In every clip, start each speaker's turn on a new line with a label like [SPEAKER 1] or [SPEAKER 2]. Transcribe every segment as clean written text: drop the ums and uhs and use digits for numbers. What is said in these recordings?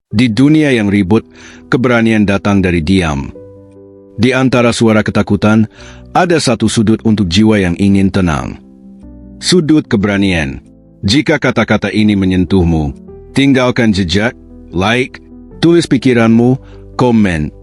[SPEAKER 1] Di dunia yang ribut, keberanian datang dari diam. Di antara suara ketakutan, ada satu sudut untuk jiwa yang ingin tenang. Sudut keberanian. Jika kata-kata ini menyentuhmu, tinggalkan jejak, like, tulis pikiranmu, komen.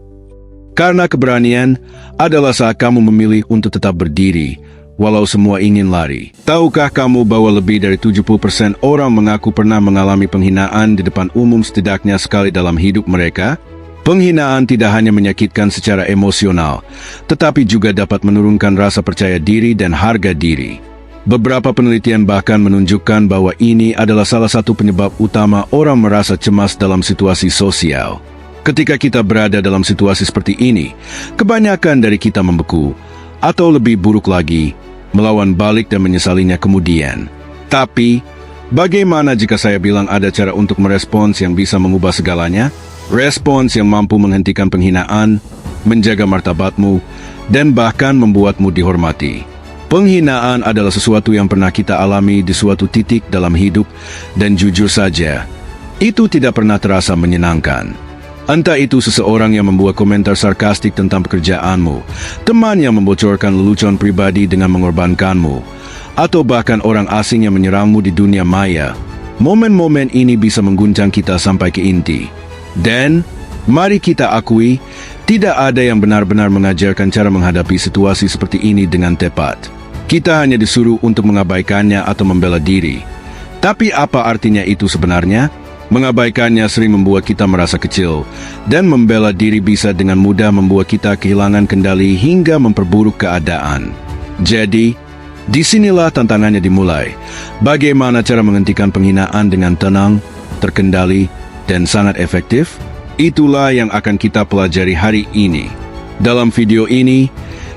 [SPEAKER 1] Karena keberanian adalah saat kamu memilih untuk tetap berdiri, walau semua ingin lari. Tahukah kamu bahwa lebih dari 70% orang mengaku pernah mengalami penghinaan di depan umum setidaknya sekali dalam hidup mereka? Penghinaan tidak hanya menyakitkan secara emosional, tetapi juga dapat menurunkan rasa percaya diri dan harga diri. Beberapa penelitian bahkan menunjukkan bahwa ini adalah salah satu penyebab utama orang merasa cemas dalam situasi sosial. Ketika kita berada dalam situasi seperti ini, kebanyakan dari kita membeku, atau lebih buruk lagi, melawan balik dan menyesalinya kemudian. Tapi, bagaimana jika saya bilang ada cara untuk merespons yang bisa mengubah segalanya? Respons yang mampu menghentikan penghinaan, menjaga martabatmu, dan bahkan membuatmu dihormati. Penghinaan adalah sesuatu yang pernah kita alami di suatu titik dalam hidup, dan jujur saja, itu tidak pernah terasa menyenangkan. Entah itu seseorang yang membuat komentar sarkastik tentang pekerjaanmu, teman yang membocorkan lelucon pribadi dengan mengorbankanmu, atau bahkan orang asing yang menyerangmu di dunia maya. Momen-momen ini bisa mengguncang kita sampai ke inti. Dan, mari kita akui, tidak ada yang benar-benar mengajarkan cara menghadapi situasi seperti ini dengan tepat. Kita hanya disuruh untuk mengabaikannya atau membela diri. Tapi apa artinya itu sebenarnya? Mengabaikannya sering membuat kita merasa kecil, dan membela diri bisa dengan mudah membuat kita kehilangan kendali hingga memperburuk keadaan. Jadi, disinilah tantangannya dimulai. Bagaimana cara menghentikan penghinaan dengan tenang, terkendali, dan sangat efektif? Itulah yang akan kita pelajari hari ini. Dalam video ini,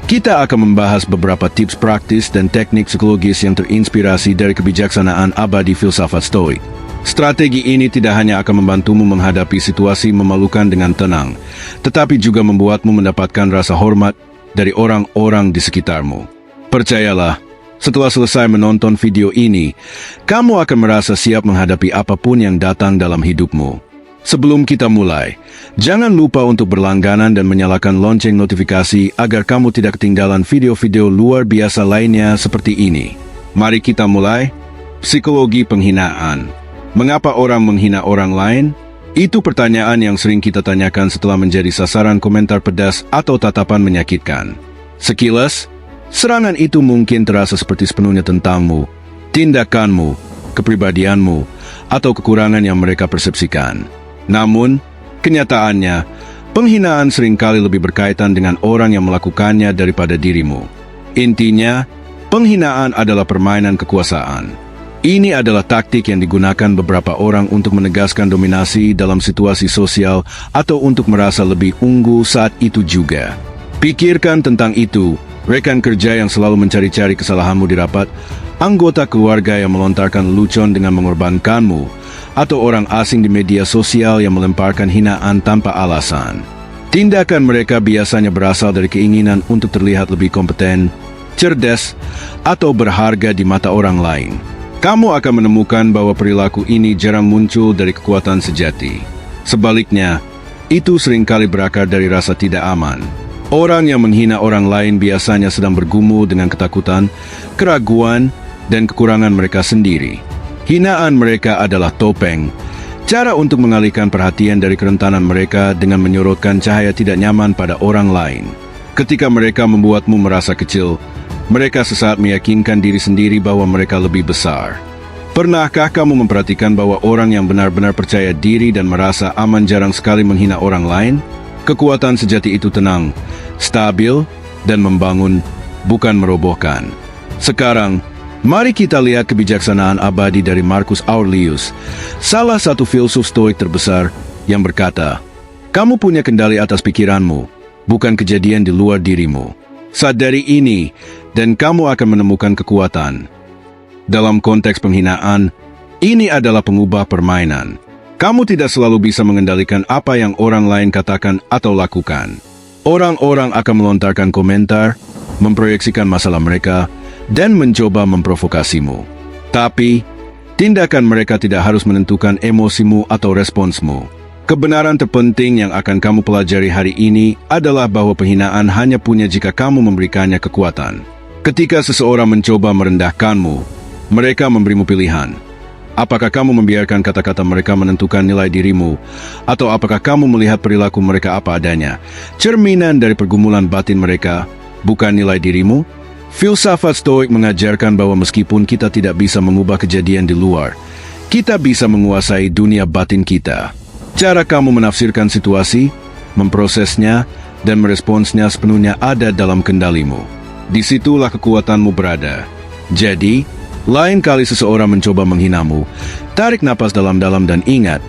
[SPEAKER 1] kita akan membahas beberapa tips praktis dan teknik psikologis yang terinspirasi dari kebijaksanaan abadi filsafat Stoik. Strategi ini tidak hanya akan membantumu menghadapi situasi memalukan dengan tenang, tetapi juga membuatmu mendapatkan rasa hormat dari orang-orang di sekitarmu. Percayalah, setelah selesai menonton video ini, kamu akan merasa siap menghadapi apapun yang datang dalam hidupmu. Sebelum kita mulai, jangan lupa untuk berlangganan dan menyalakan lonceng notifikasi agar kamu tidak ketinggalan video-video luar biasa lainnya seperti ini. Mari kita mulai. Psikologi penghinaan. Mengapa orang menghina orang lain? Itu pertanyaan yang sering kita tanyakan setelah menjadi sasaran komentar pedas atau tatapan menyakitkan. Sekilas, serangan itu mungkin terasa seperti sepenuhnya tentangmu, tindakanmu, kepribadianmu, atau kekurangan yang mereka persepsikan. Namun, kenyataannya, penghinaan seringkali lebih berkaitan dengan orang yang melakukannya daripada dirimu. Intinya, penghinaan adalah permainan kekuasaan. Ini adalah taktik yang digunakan beberapa orang untuk menegaskan dominasi dalam situasi sosial atau untuk merasa lebih unggul saat itu juga. Pikirkan tentang itu, rekan kerja yang selalu mencari-cari kesalahanmu di rapat, anggota keluarga yang melontarkan lelucon dengan mengorbankanmu, atau orang asing di media sosial yang melemparkan hinaan tanpa alasan. Tindakan mereka biasanya berasal dari keinginan untuk terlihat lebih kompeten, cerdas, atau berharga di mata orang lain. Kamu akan menemukan bahwa perilaku ini jarang muncul dari kekuatan sejati. Sebaliknya, itu seringkali berakar dari rasa tidak aman. Orang yang menghina orang lain biasanya sedang bergumul dengan ketakutan, keraguan, dan kekurangan mereka sendiri. Hinaan mereka adalah topeng, cara untuk mengalihkan perhatian dari kerentanan mereka dengan menyorotkan cahaya tidak nyaman pada orang lain. Ketika mereka membuatmu merasa kecil, mereka sesaat meyakinkan diri sendiri bahwa mereka lebih besar. Pernahkah kamu memperhatikan bahwa orang yang benar-benar percaya diri dan merasa aman jarang sekali menghina orang lain? Kekuatan sejati itu tenang, stabil, dan membangun, bukan merobohkan. Sekarang, mari kita lihat kebijaksanaan abadi dari Marcus Aurelius, salah satu filsuf Stoik terbesar, yang berkata, "Kamu punya kendali atas pikiranmu, bukan kejadian di luar dirimu. Sadari ini, dan kamu akan menemukan kekuatan." Dalam konteks penghinaan, ini adalah pengubah permainan. Kamu tidak selalu bisa mengendalikan apa yang orang lain katakan atau lakukan. Orang-orang akan melontarkan komentar, memproyeksikan masalah mereka, dan mencoba memprovokasimu. Tapi, tindakan mereka tidak harus menentukan emosimu atau responsmu. Kebenaran terpenting yang akan kamu pelajari hari ini adalah bahwa penghinaan hanya punya jika kamu memberikannya kekuatan. Ketika seseorang mencoba merendahkanmu, mereka memberimu pilihan. Apakah kamu membiarkan kata-kata mereka menentukan nilai dirimu, atau apakah kamu melihat perilaku mereka apa adanya, cerminan dari pergumulan batin mereka, bukan nilai dirimu? Filsafat Stoik mengajarkan bahwa meskipun kita tidak bisa mengubah kejadian di luar, kita bisa menguasai dunia batin kita. Cara kamu menafsirkan situasi, memprosesnya, dan meresponsnya sepenuhnya ada dalam kendalimu. Disitulah kekuatanmu berada. Jadi, lain kali seseorang mencoba menghinamu, tarik napas dalam-dalam dan ingat,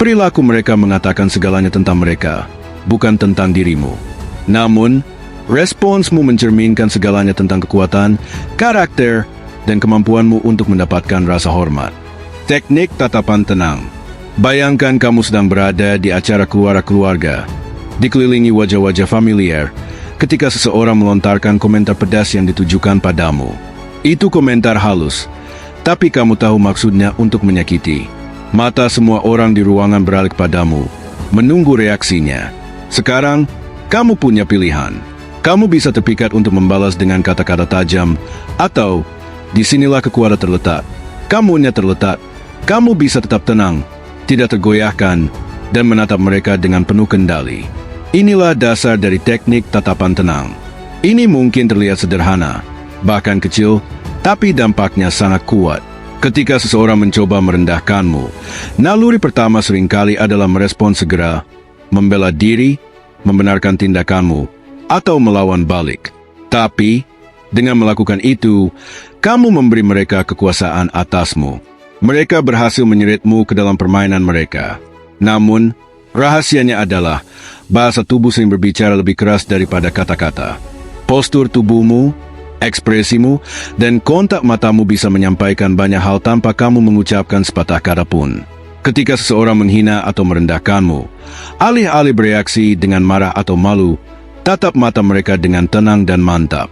[SPEAKER 1] perilaku mereka mengatakan segalanya tentang mereka, bukan tentang dirimu. Namun, responsmu mencerminkan segalanya tentang kekuatan, karakter, dan kemampuanmu untuk mendapatkan rasa hormat. Teknik tatapan tenang. Bayangkan kamu sedang berada di acara keluarga, dikelilingi wajah-wajah familiar, ketika seseorang melontarkan komentar pedas yang ditujukan padamu. Itu komentar halus, tapi kamu tahu maksudnya untuk menyakiti. Mata semua orang di ruangan beralih padamu, menunggu reaksinya. Sekarang, kamu punya pilihan. Kamu bisa terpikat untuk membalas dengan kata-kata tajam, atau, disinilah kekuatan terletak. Kamunya terletak. Kamu bisa tetap tenang, tidak tergoyahkan, dan menatap mereka dengan penuh kendali. Inilah dasar dari teknik tatapan tenang. Ini mungkin terlihat sederhana, bahkan kecil, tapi dampaknya sangat kuat. Ketika seseorang mencoba merendahkanmu, naluri pertama seringkali adalah merespon segera, membela diri, membenarkan tindakanmu, atau melawan balik. Tapi, dengan melakukan itu, kamu memberi mereka kekuasaan atasmu. Mereka berhasil menyeretmu ke dalam permainan mereka. Namun, rahasianya adalah bahasa tubuh sering berbicara lebih keras daripada kata-kata. Postur tubuhmu, ekspresimu, dan kontak matamu bisa menyampaikan banyak hal tanpa kamu mengucapkan sepatah kata pun. Ketika seseorang menghina atau merendahkanmu, alih-alih bereaksi dengan marah atau malu, tatap mata mereka dengan tenang dan mantap.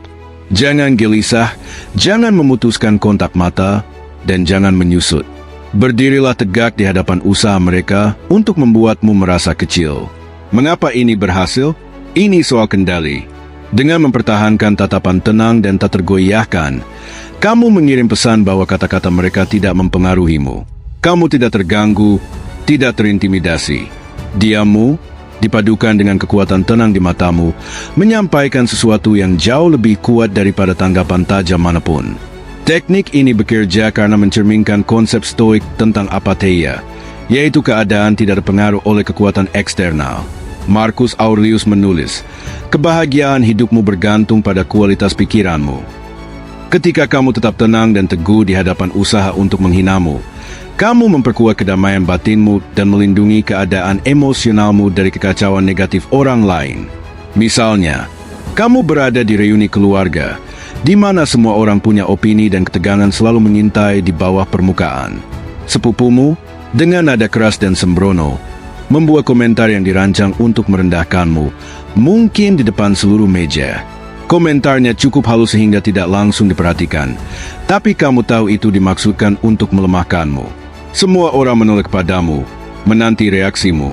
[SPEAKER 1] Jangan gelisah, jangan memutuskan kontak mata, dan jangan menyusut. Berdirilah tegak di hadapan usaha mereka untuk membuatmu merasa kecil. Mengapa ini berhasil? Ini soal kendali. Dengan mempertahankan tatapan tenang dan tak tergoyahkan, kamu mengirim pesan bahwa kata-kata mereka tidak mempengaruhimu. Kamu tidak terganggu, tidak terintimidasi. Diammu, dipadukan dengan kekuatan tenang di matamu, menyampaikan sesuatu yang jauh lebih kuat daripada tanggapan tajam manapun. Teknik ini bekerja karena mencerminkan konsep Stoik tentang apatheia, yaitu keadaan tidak terpengaruh oleh kekuatan eksternal. Marcus Aurelius menulis, kebahagiaan hidupmu bergantung pada kualitas pikiranmu. Ketika kamu tetap tenang dan teguh di hadapan usaha untuk menghinamu, kamu memperkuat kedamaian batinmu dan melindungi keadaan emosionalmu dari kekacauan negatif orang lain. Misalnya, kamu berada di reuni keluarga, di mana semua orang punya opini dan ketegangan selalu mengintai di bawah permukaan. Sepupumu, dengan nada keras dan sembrono, membuat komentar yang dirancang untuk merendahkanmu, mungkin di depan seluruh meja. Komentarnya cukup halus sehingga tidak langsung diperhatikan, tapi kamu tahu itu dimaksudkan untuk melemahkanmu. Semua orang menoleh padamu, menanti reaksimu.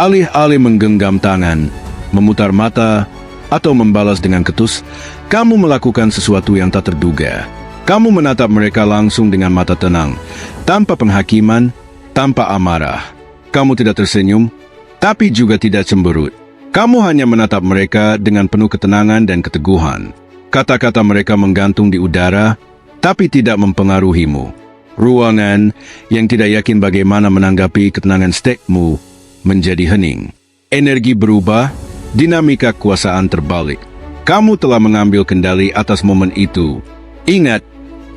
[SPEAKER 1] Alih-alih menggenggam tangan, memutar mata, atau membalas dengan ketus, kamu melakukan sesuatu yang tak terduga. Kamu menatap mereka langsung dengan mata tenang, tanpa penghakiman, tanpa amarah. Kamu tidak tersenyum, tapi juga tidak cemberut. Kamu hanya menatap mereka dengan penuh ketenangan dan keteguhan. Kata-kata mereka menggantung di udara, tapi tidak mempengaruhimu. Ruangan yang tidak yakin bagaimana menanggapi ketenangan stekmu menjadi hening. Energi berubah, dinamika kekuasaan terbalik. Kamu telah mengambil kendali atas momen itu. Ingat,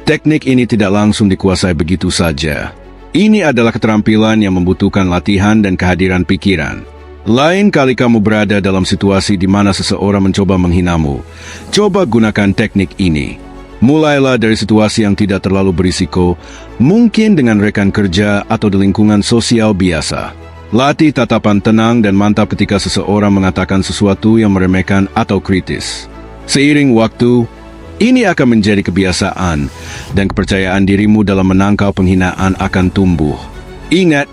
[SPEAKER 1] teknik ini tidak langsung dikuasai begitu saja. Ini adalah keterampilan yang membutuhkan latihan dan kehadiran pikiran. Lain kali kamu berada dalam situasi di mana seseorang mencoba menghinamu, coba gunakan teknik ini. Mulailah dari situasi yang tidak terlalu berisiko, mungkin dengan rekan kerja atau di lingkungan sosial biasa. Latih tatapan tenang dan mantap ketika seseorang mengatakan sesuatu yang meremehkan atau kritis. Seiring waktu, ini akan menjadi kebiasaan, dan kepercayaan dirimu dalam menangkal penghinaan akan tumbuh. Ingat,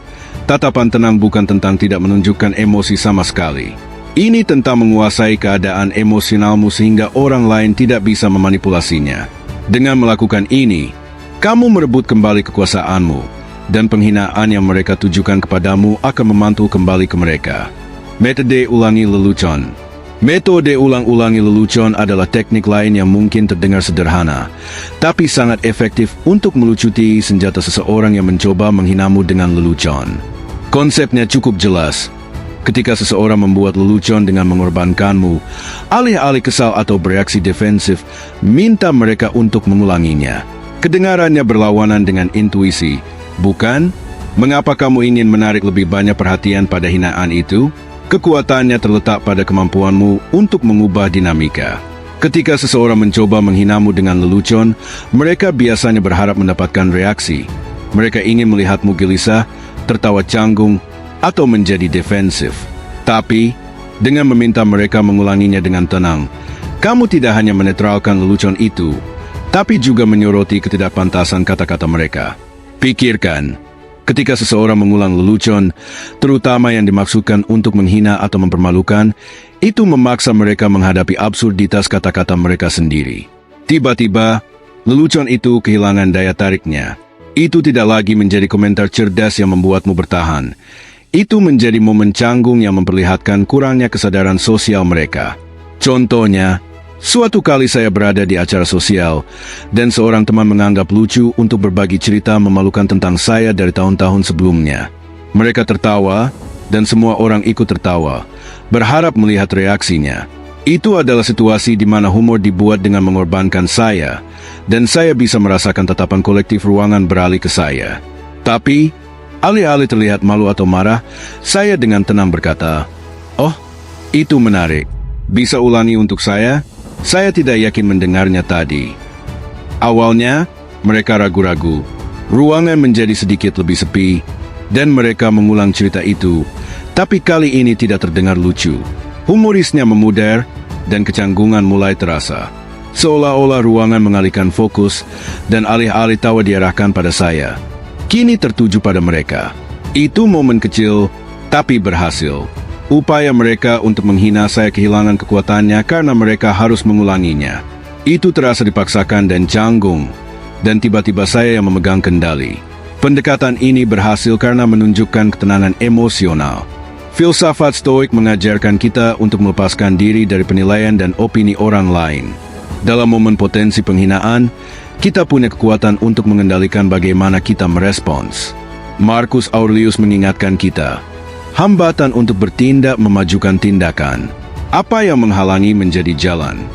[SPEAKER 1] Tatapan tenang bukan tentang tidak menunjukkan emosi sama sekali. Ini tentang menguasai keadaan emosionalmu sehingga orang lain tidak bisa memanipulasinya. Dengan melakukan ini, kamu merebut kembali kekuasaanmu, dan penghinaan yang mereka tujukan kepadamu akan memantul kembali ke mereka. Metode ulangi lelucon. Metode ulang-ulangi lelucon adalah teknik lain yang mungkin terdengar sederhana, tapi sangat efektif untuk melucuti senjata seseorang yang mencoba menghinamu dengan lelucon. Konsepnya cukup jelas. Ketika seseorang membuat lelucon dengan mengorbankanmu, alih-alih kesal atau bereaksi defensif, minta mereka untuk mengulanginya. Kedengarannya berlawanan dengan intuisi, bukan? Mengapa kamu ingin menarik lebih banyak perhatian pada hinaan itu? Kekuatannya terletak pada kemampuanmu untuk mengubah dinamika. Ketika seseorang mencoba menghinamu dengan lelucon, mereka biasanya berharap mendapatkan reaksi. Mereka ingin melihatmu gelisah, tertawa canggung, atau menjadi defensif. Tapi, dengan meminta mereka mengulanginya dengan tenang, kamu tidak hanya menetralkan lelucon itu, tapi juga menyoroti ketidakpantasan kata-kata mereka. Pikirkan, ketika seseorang mengulang lelucon, terutama yang dimaksudkan untuk menghina atau mempermalukan, itu memaksa mereka menghadapi absurditas kata-kata mereka sendiri. Tiba-tiba, lelucon itu kehilangan daya tariknya. Itu tidak lagi menjadi komentar cerdas yang membuatmu bertahan. Itu menjadi momen canggung yang memperlihatkan kurangnya kesadaran sosial mereka. Contohnya, suatu kali saya berada di acara sosial, dan seorang teman menganggap lucu untuk berbagi cerita memalukan tentang saya dari tahun-tahun sebelumnya. Mereka tertawa, dan semua orang ikut tertawa, berharap melihat reaksinya. Itu adalah situasi di mana humor dibuat dengan mengorbankan saya, dan saya bisa merasakan tatapan kolektif ruangan beralih ke saya. Tapi, alih-alih terlihat malu atau marah, saya dengan tenang berkata, "Oh, itu menarik. Bisa ulangi untuk saya? Saya tidak yakin mendengarnya tadi." Awalnya, mereka ragu-ragu. Ruangan menjadi sedikit lebih sepi, dan mereka mengulang cerita itu, tapi kali ini tidak terdengar lucu. Humorisnya memudar, dan kecanggungan mulai terasa. Seolah-olah ruangan mengalihkan fokus, dan alih-alih tawa diarahkan pada saya, kini tertuju pada mereka. Itu momen kecil, tapi berhasil. Upaya mereka untuk menghina saya kehilangan kekuatannya karena mereka harus mengulanginya. Itu terasa dipaksakan dan canggung, dan tiba-tiba saya yang memegang kendali. Pendekatan ini berhasil karena menunjukkan ketenangan emosional. Filsafat Stoik mengajarkan kita untuk melepaskan diri dari penilaian dan opini orang lain. Dalam momen potensi penghinaan, kita punya kekuatan untuk mengendalikan bagaimana kita merespons. Marcus Aurelius mengingatkan kita, hambatan untuk bertindak memajukan tindakan. Apa yang menghalangi menjadi jalan?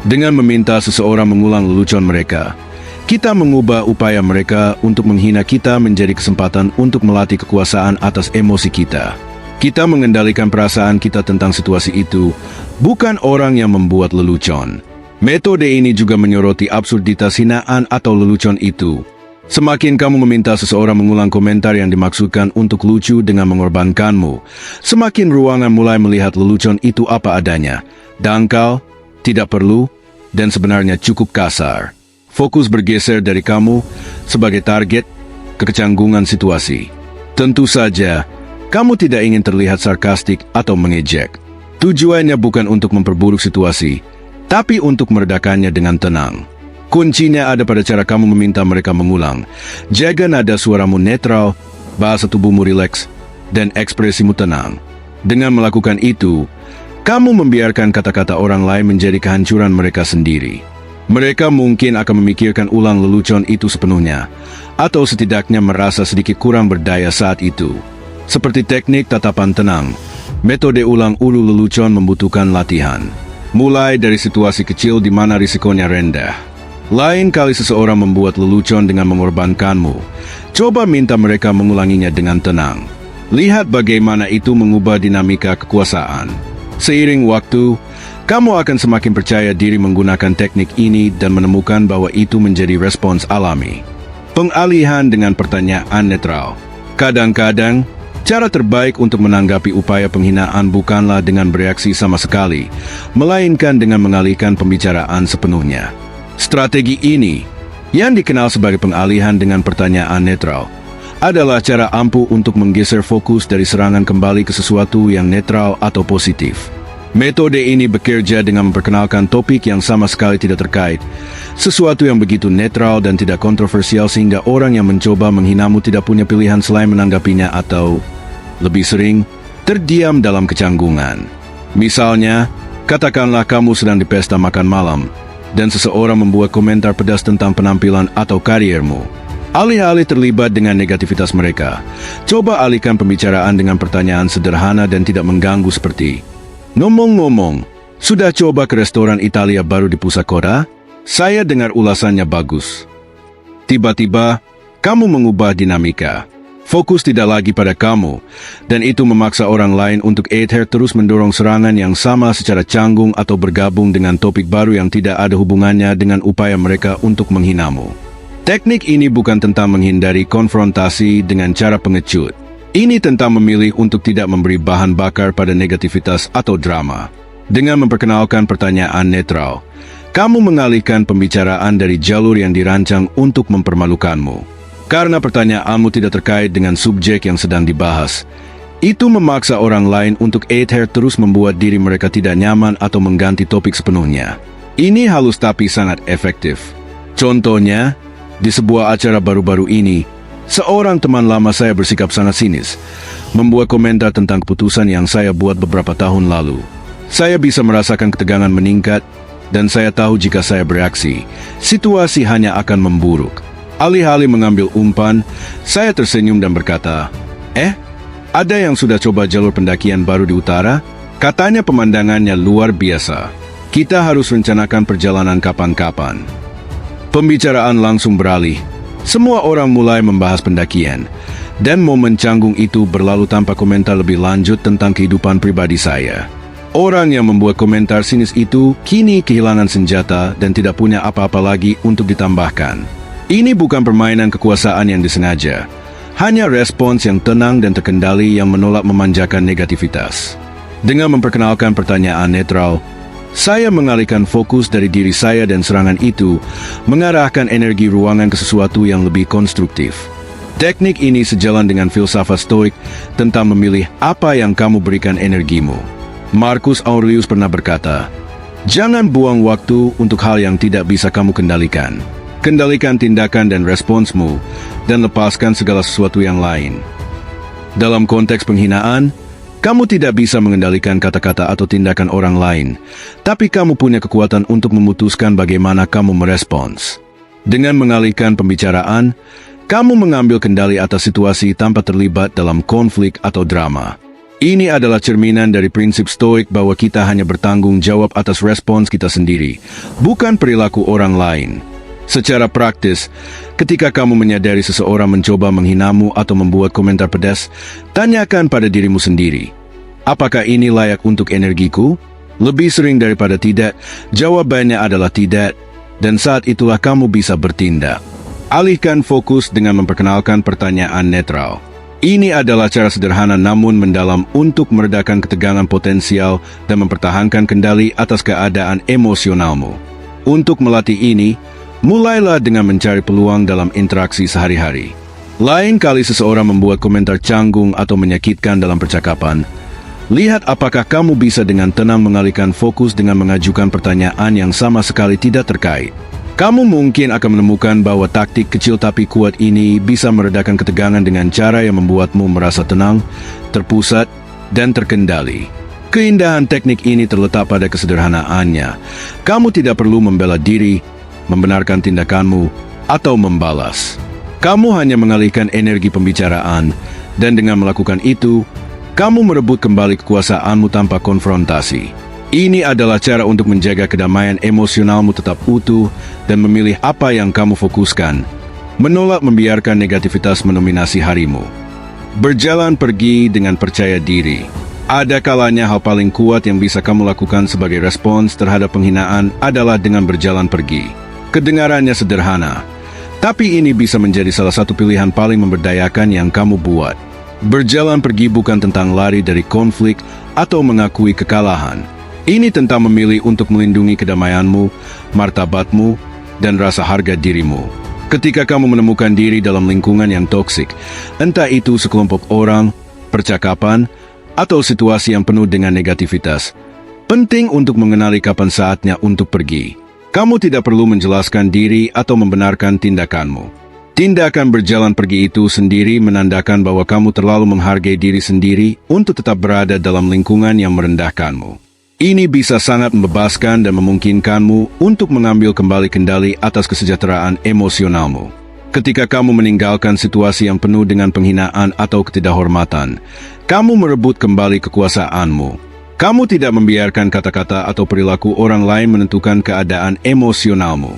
[SPEAKER 1] Dengan meminta seseorang mengulang lelucon mereka, kita mengubah upaya mereka untuk menghina kita menjadi kesempatan untuk melatih kekuasaan atas emosi kita. Kita mengendalikan perasaan kita tentang situasi itu, bukan orang yang membuat lelucon. Metode ini juga menyoroti absurditas hinaan atau lelucon itu. Semakin kamu meminta seseorang mengulang komentar yang dimaksudkan untuk lucu dengan mengorbankanmu, semakin ruangan mulai melihat lelucon itu apa adanya, dangkal, tidak perlu, dan sebenarnya cukup kasar. Fokus bergeser dari kamu sebagai target ke kecanggungan situasi. Tentu saja, kamu tidak ingin terlihat sarkastik atau mengejek. Tujuannya bukan untuk memperburuk situasi, tapi untuk meredakannya dengan tenang. Kuncinya ada pada cara kamu meminta mereka mengulang. Jaga nada suaramu netral, bahasa tubuhmu rileks, dan ekspresimu tenang. Dengan melakukan itu, kamu membiarkan kata-kata orang lain menjadi kehancuran mereka sendiri. Mereka mungkin akan memikirkan ulang lelucon itu sepenuhnya, atau setidaknya merasa sedikit kurang berdaya saat itu. Seperti teknik tatapan tenang, metode ulang ulu lelucon membutuhkan latihan. Mulai dari situasi kecil di mana risikonya rendah. Lain kali seseorang membuat lelucon dengan mengorbankanmu, coba minta mereka mengulanginya dengan tenang. Lihat bagaimana itu mengubah dinamika kekuasaan. Seiring waktu, kamu akan semakin percaya diri menggunakan teknik ini dan menemukan bahwa itu menjadi respons alami. Pengalihan dengan pertanyaan netral. Kadang-kadang, cara terbaik untuk menanggapi upaya penghinaan bukanlah dengan bereaksi sama sekali, melainkan dengan mengalihkan pembicaraan sepenuhnya. Strategi ini, yang dikenal sebagai pengalihan dengan pertanyaan netral, adalah cara ampuh untuk menggeser fokus dari serangan kembali ke sesuatu yang netral atau positif. Metode ini bekerja dengan memperkenalkan topik yang sama sekali tidak terkait, sesuatu yang begitu netral dan tidak kontroversial sehingga orang yang mencoba menghinamu tidak punya pilihan selain menanggapinya atau, lebih sering, terdiam dalam kecanggungan. Misalnya, katakanlah kamu sedang di pesta makan malam, dan seseorang membuat komentar pedas tentang penampilan atau kariermu. Alih-alih terlibat dengan negativitas mereka, coba alihkan pembicaraan dengan pertanyaan sederhana dan tidak mengganggu seperti, "Ngomong-ngomong, sudah coba ke restoran Italia baru di pusat kota? Saya dengar ulasannya bagus." Tiba-tiba, kamu mengubah dinamika. Fokus tidak lagi pada kamu, dan itu memaksa orang lain untuk terus mendorong serangan yang sama secara canggung atau bergabung dengan topik baru yang tidak ada hubungannya dengan upaya mereka untuk menghinamu. Teknik ini bukan tentang menghindari konfrontasi dengan cara pengecut. Ini tentang memilih untuk tidak memberi bahan bakar pada negativitas atau drama. Dengan memperkenalkan pertanyaan netral, kamu mengalihkan pembicaraan dari jalur yang dirancang untuk mempermalukanmu. Karena pertanyaanmu tidak terkait dengan subjek yang sedang dibahas, itu memaksa orang lain untuk terus membuat diri mereka tidak nyaman atau mengganti topik sepenuhnya. Ini halus tapi sangat efektif. Contohnya, di sebuah acara baru-baru ini, seorang teman lama saya bersikap sangat sinis, membuat komentar tentang keputusan yang saya buat beberapa tahun lalu. Saya bisa merasakan ketegangan meningkat, dan saya tahu jika saya bereaksi, situasi hanya akan memburuk. Alih-alih mengambil umpan, saya tersenyum dan berkata, ada yang sudah coba jalur pendakian baru di utara? Katanya pemandangannya luar biasa. Kita harus rencanakan perjalanan kapan-kapan. Pembicaraan langsung beralih. Semua orang mulai membahas pendakian, dan momen canggung itu berlalu tanpa komentar lebih lanjut tentang kehidupan pribadi saya. Orang yang membuat komentar sinis itu kini kehilangan senjata dan tidak punya apa-apa lagi untuk ditambahkan. Ini bukan permainan kekuasaan yang disengaja, hanya respons yang tenang dan terkendali yang menolak memanjakan negativitas. Dengan memperkenalkan pertanyaan netral, saya mengalihkan fokus dari diri saya dan serangan itu, mengarahkan energi ruangan ke sesuatu yang lebih konstruktif. Teknik ini sejalan dengan filsafat Stoik tentang memilih apa yang kamu berikan energimu. Marcus Aurelius pernah berkata, "Jangan buang waktu untuk hal yang tidak bisa kamu kendalikan. Kendalikan tindakan dan responsmu, dan lepaskan segala sesuatu yang lain." Dalam konteks penghinaan, kamu tidak bisa mengendalikan kata-kata atau tindakan orang lain, tapi kamu punya kekuatan untuk memutuskan bagaimana kamu merespons. Dengan mengalihkan pembicaraan, kamu mengambil kendali atas situasi tanpa terlibat dalam konflik atau drama. Ini adalah cerminan dari prinsip Stoik bahwa kita hanya bertanggung jawab atas respons kita sendiri, bukan perilaku orang lain. Secara praktis, ketika kamu menyadari seseorang mencoba menghinamu atau membuat komentar pedas, tanyakan pada dirimu sendiri, apakah ini layak untuk energiku? Lebih sering daripada tidak, jawabannya adalah tidak, dan saat itulah kamu bisa bertindak. Alihkan fokus dengan memperkenalkan pertanyaan netral. Ini adalah cara sederhana namun mendalam untuk meredakan ketegangan potensial dan mempertahankan kendali atas keadaan emosionalmu. Untuk melatih ini, mulailah dengan mencari peluang dalam interaksi sehari-hari. Lain kali seseorang membuat komentar canggung atau menyakitkan dalam percakapan, lihat apakah kamu bisa dengan tenang mengalihkan fokus dengan mengajukan pertanyaan yang sama sekali tidak terkait. Kamu mungkin akan menemukan bahwa taktik kecil tapi kuat ini bisa meredakan ketegangan dengan cara yang membuatmu merasa tenang, terpusat, dan terkendali. Keindahan teknik ini terletak pada kesederhanaannya. Kamu tidak perlu membela diri, membenarkan tindakanmu, atau membalas. Kamu hanya mengalihkan energi pembicaraan, dan dengan melakukan itu, kamu merebut kembali kekuasaanmu tanpa konfrontasi. Ini adalah cara untuk menjaga kedamaian emosionalmu tetap utuh dan memilih apa yang kamu fokuskan, menolak membiarkan negativitas mendominasi harimu. Berjalan pergi dengan percaya diri. Ada kalanya hal paling kuat yang bisa kamu lakukan sebagai respons terhadap penghinaan adalah dengan berjalan pergi. Kedengarannya sederhana, tapi ini bisa menjadi salah satu pilihan paling memberdayakan yang kamu buat. Berjalan pergi bukan tentang lari dari konflik atau mengakui kekalahan. Ini tentang memilih untuk melindungi kedamaianmu, martabatmu, dan rasa harga dirimu. Ketika kamu menemukan diri dalam lingkungan yang toksik, entah itu sekelompok orang, percakapan, atau situasi yang penuh dengan negativitas, penting untuk mengenali kapan saatnya untuk pergi. Kamu tidak perlu menjelaskan diri atau membenarkan tindakanmu. Tindakan berjalan pergi itu sendiri menandakan bahwa kamu terlalu menghargai diri sendiri untuk tetap berada dalam lingkungan yang merendahkanmu. Ini bisa sangat membebaskan dan memungkinkanmu untuk mengambil kembali kendali atas kesejahteraan emosionalmu. Ketika kamu meninggalkan situasi yang penuh dengan penghinaan atau ketidakhormatan, kamu merebut kembali kekuasaanmu. Kamu tidak membiarkan kata-kata atau perilaku orang lain menentukan keadaan emosionalmu.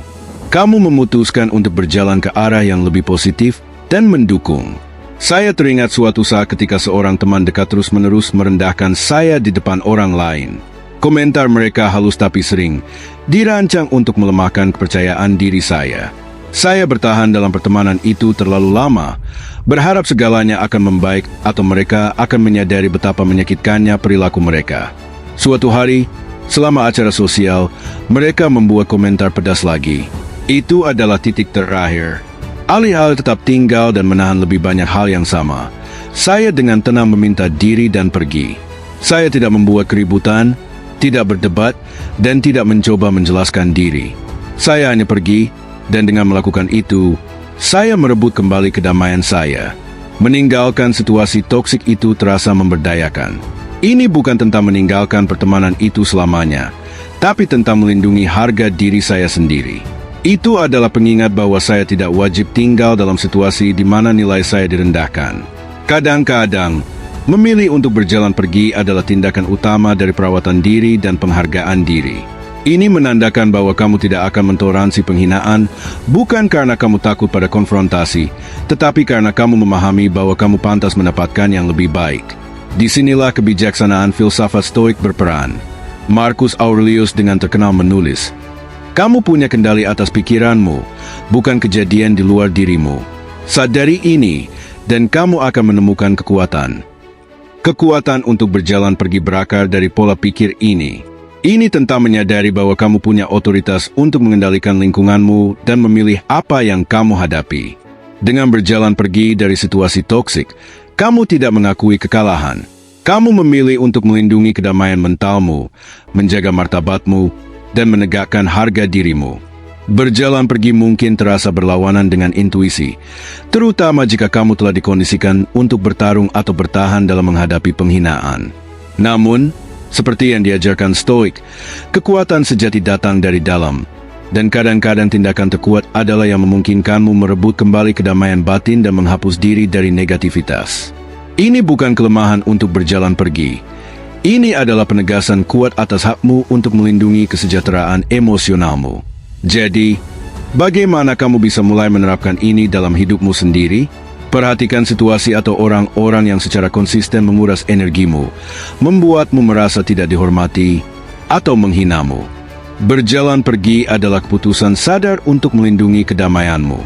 [SPEAKER 1] Kamu memutuskan untuk berjalan ke arah yang lebih positif dan mendukung. Saya teringat suatu saat ketika seorang teman dekat terus-menerus merendahkan saya di depan orang lain. Komentar mereka halus tapi sering dirancang untuk melemahkan kepercayaan diri saya. Saya bertahan dalam pertemanan itu terlalu lama, berharap segalanya akan membaik atau mereka akan menyadari betapa menyakitkannya perilaku mereka. Suatu hari, selama acara sosial, mereka membuat komentar pedas lagi. Itu adalah titik terakhir. Alih-alih tetap tinggal dan menahan lebih banyak hal yang sama, saya dengan tenang meminta diri dan pergi. Saya tidak membuat keributan, tidak berdebat, dan tidak mencoba menjelaskan diri. Saya hanya pergi, dan dengan melakukan itu, saya merebut kembali kedamaian saya. Meninggalkan situasi toksik itu terasa memberdayakan. Ini bukan tentang meninggalkan pertemanan itu selamanya, tapi tentang melindungi harga diri saya sendiri. Itu adalah pengingat bahwa saya tidak wajib tinggal dalam situasi di mana nilai saya direndahkan. Kadang-kadang, memilih untuk berjalan pergi adalah tindakan utama dari perawatan diri dan penghargaan diri. Ini menandakan bahwa kamu tidak akan mentoleransi penghinaan, bukan karena kamu takut pada konfrontasi, tetapi karena kamu memahami bahwa kamu pantas mendapatkan yang lebih baik. Disinilah kebijaksanaan filsafat Stoik berperan. Marcus Aurelius dengan terkenal menulis, "Kamu punya kendali atas pikiranmu, bukan kejadian di luar dirimu. Sadari ini, dan kamu akan menemukan kekuatan." Kekuatan untuk berjalan pergi berakar dari pola pikir ini. Ini tentang menyadari bahwa kamu punya otoritas untuk mengendalikan lingkunganmu dan memilih apa yang kamu hadapi. Dengan berjalan pergi dari situasi toksik, kamu tidak mengakui kekalahan. Kamu memilih untuk melindungi kedamaian mentalmu, menjaga martabatmu, dan menegakkan harga dirimu. Berjalan pergi mungkin terasa berlawanan dengan intuisi, terutama jika kamu telah dikondisikan untuk bertarung atau bertahan dalam menghadapi penghinaan. Namun, seperti yang diajarkan Stoik, kekuatan sejati datang dari dalam, dan kadang-kadang tindakan terkuat adalah yang memungkinkanmu merebut kembali kedamaian batin dan menghapus diri dari negativitas. Ini bukan kelemahan untuk berjalan pergi. Ini adalah penegasan kuat atas hakmu untuk melindungi kesejahteraan emosionalmu. Jadi, bagaimana kamu bisa mulai menerapkan ini dalam hidupmu sendiri? Perhatikan situasi atau orang-orang yang secara konsisten menguras energimu, membuatmu merasa tidak dihormati, atau menghinamu. Berjalan pergi adalah keputusan sadar untuk melindungi kedamaianmu.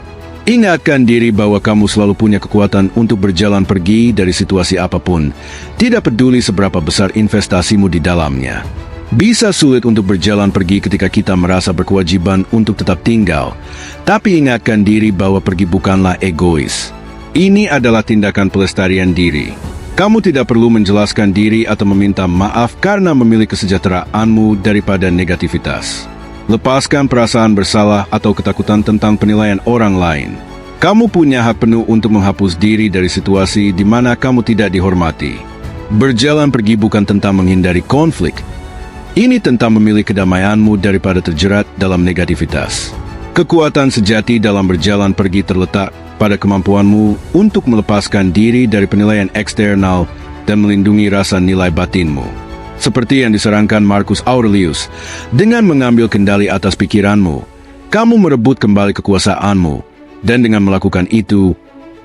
[SPEAKER 1] Ingatkan diri bahwa kamu selalu punya kekuatan untuk berjalan pergi dari situasi apapun, tidak peduli seberapa besar investasimu di dalamnya. Bisa sulit untuk berjalan pergi ketika kita merasa berkewajiban untuk tetap tinggal, tapi ingatkan diri bahwa pergi bukanlah egois. Ini adalah tindakan pelestarian diri. Kamu tidak perlu menjelaskan diri atau meminta maaf karena memilih kesejahteraanmu daripada negativitas. Lepaskan perasaan bersalah atau ketakutan tentang penilaian orang lain. Kamu punya hak penuh untuk menghapus diri dari situasi di mana kamu tidak dihormati. Berjalan pergi bukan tentang menghindari konflik. Ini tentang memilih kedamaianmu daripada terjerat dalam negativitas. Kekuatan sejati dalam berjalan pergi terletak pada kemampuanmu untuk melepaskan diri dari penilaian eksternal dan melindungi rasa nilai batinmu. Seperti yang disarankan Marcus Aurelius, dengan mengambil kendali atas pikiranmu, kamu merebut kembali kekuasaanmu, dan dengan melakukan itu,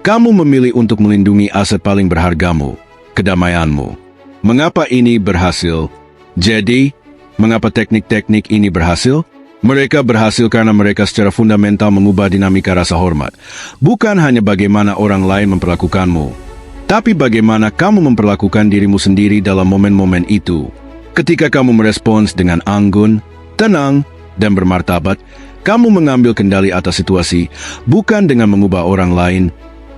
[SPEAKER 1] kamu memilih untuk melindungi aset paling berhargamu, kedamaianmu. Mengapa ini berhasil? Jadi, mengapa teknik-teknik ini berhasil? Mereka berhasil karena mereka secara fundamental mengubah dinamika rasa hormat. Bukan hanya bagaimana orang lain memperlakukanmu, tapi bagaimana kamu memperlakukan dirimu sendiri dalam momen-momen itu. Ketika kamu merespons dengan anggun, tenang, dan bermartabat, Kamu mengambil kendali atas situasi bukan dengan mengubah orang lain,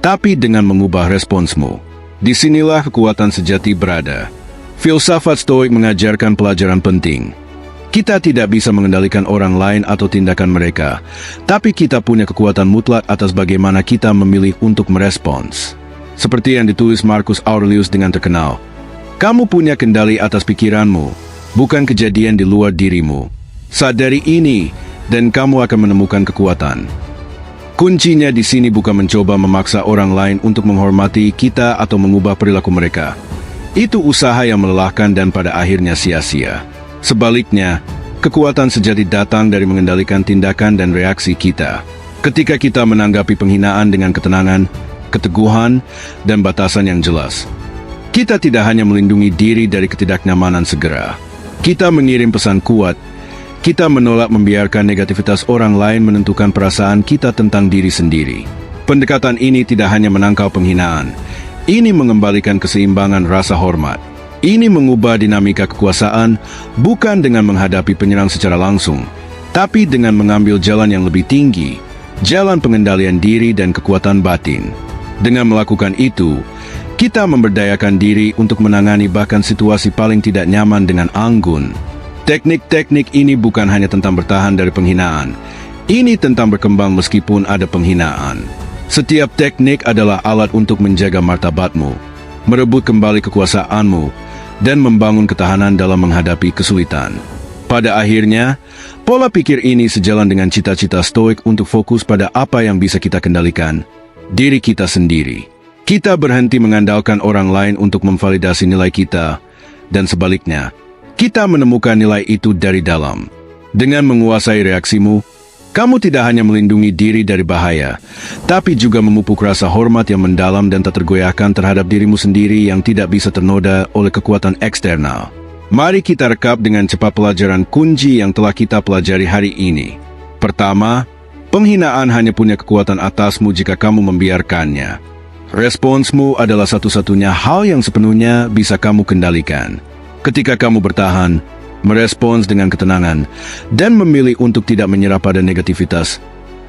[SPEAKER 1] tapi dengan mengubah responsmu. Disinilah kekuatan sejati berada. Filsafat Stoik mengajarkan pelajaran penting. Kita tidak bisa mengendalikan orang lain atau tindakan mereka, tapi kita punya kekuatan mutlak atas bagaimana kita memilih untuk merespons. Seperti yang ditulis Marcus Aurelius dengan terkenal, kamu punya kendali atas pikiranmu, bukan kejadian di luar dirimu. Sadari ini, dan kamu akan menemukan kekuatan. Kuncinya di sini bukan mencoba memaksa orang lain untuk menghormati kita atau mengubah perilaku mereka. Itu usaha yang melelahkan dan pada akhirnya sia-sia. Sebaliknya, kekuatan sejati datang dari mengendalikan tindakan dan reaksi kita. Ketika kita menanggapi penghinaan dengan ketenangan, keteguhan, dan batasan yang jelas, kita tidak hanya melindungi diri dari ketidaknyamanan segera. Kita mengirim pesan kuat. Kita menolak membiarkan negativitas orang lain menentukan perasaan kita tentang diri sendiri. Pendekatan ini tidak hanya menangkal penghinaan. Ini mengembalikan keseimbangan rasa hormat. Ini mengubah dinamika kekuasaan bukan dengan menghadapi penyerang secara langsung, tapi dengan mengambil jalan yang lebih tinggi, jalan pengendalian diri dan kekuatan batin. Dengan melakukan itu, kita memberdayakan diri untuk menangani bahkan situasi paling tidak nyaman dengan anggun. Teknik-teknik ini bukan hanya tentang bertahan dari penghinaan. Ini tentang berkembang meskipun ada penghinaan. Setiap teknik adalah alat untuk menjaga martabatmu, merebut kembali kekuasaanmu, dan membangun ketahanan dalam menghadapi kesulitan. Pada akhirnya, pola pikir ini sejalan dengan cita-cita Stoik untuk fokus pada apa yang bisa kita kendalikan, diri kita sendiri. Kita berhenti mengandalkan orang lain untuk memvalidasi nilai kita, dan sebaliknya, kita menemukan nilai itu dari dalam. Dengan menguasai reaksimu, kamu tidak hanya melindungi diri dari bahaya, tapi juga memupuk rasa hormat yang mendalam dan tak tergoyahkan terhadap dirimu sendiri yang tidak bisa ternoda oleh kekuatan eksternal. Mari kita rekap dengan cepat pelajaran kunci yang telah kita pelajari hari ini. Pertama, penghinaan hanya punya kekuatan atasmu jika kamu membiarkannya. Responsmu adalah satu-satunya hal yang sepenuhnya bisa kamu kendalikan. Ketika kamu bertahan, merespons dengan ketenangan, dan memilih untuk tidak menyerah pada negativitas,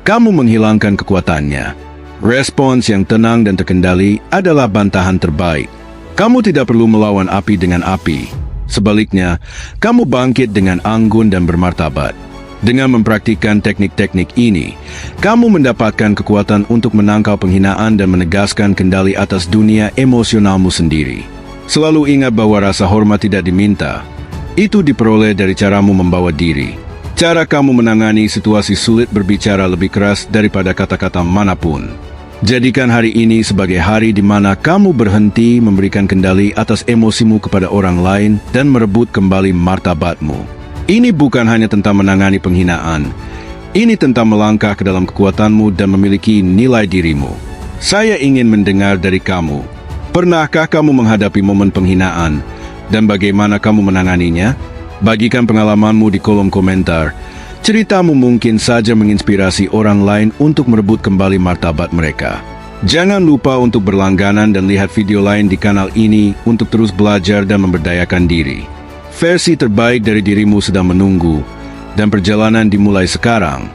[SPEAKER 1] kamu menghilangkan kekuatannya. Respons yang tenang dan terkendali adalah bantahan terbaik. Kamu tidak perlu melawan api dengan api. Sebaliknya, kamu bangkit dengan anggun dan bermartabat. Dengan mempraktikkan teknik-teknik ini, kamu mendapatkan kekuatan untuk menangkal penghinaan dan menegaskan kendali atas dunia emosionalmu sendiri. Selalu ingat bahwa rasa hormat tidak diminta. Itu diperoleh dari caramu membawa diri. Cara kamu menangani situasi sulit berbicara lebih keras daripada kata-kata manapun. Jadikan hari ini sebagai hari di mana kamu berhenti memberikan kendali atas emosimu kepada orang lain dan merebut kembali martabatmu. Ini bukan hanya tentang menangani penghinaan. Ini tentang melangkah ke dalam kekuatanmu dan memiliki nilai dirimu. Saya ingin mendengar dari kamu. Pernahkah kamu menghadapi momen penghinaan? Dan bagaimana kamu menanganinya? Bagikan pengalamanmu di kolom komentar. Ceritamu mungkin saja menginspirasi orang lain untuk merebut kembali martabat mereka. Jangan lupa untuk berlangganan dan lihat video lain di kanal ini untuk terus belajar dan memberdayakan diri. Versi terbaik dari dirimu sedang menunggu, dan perjalanan dimulai sekarang.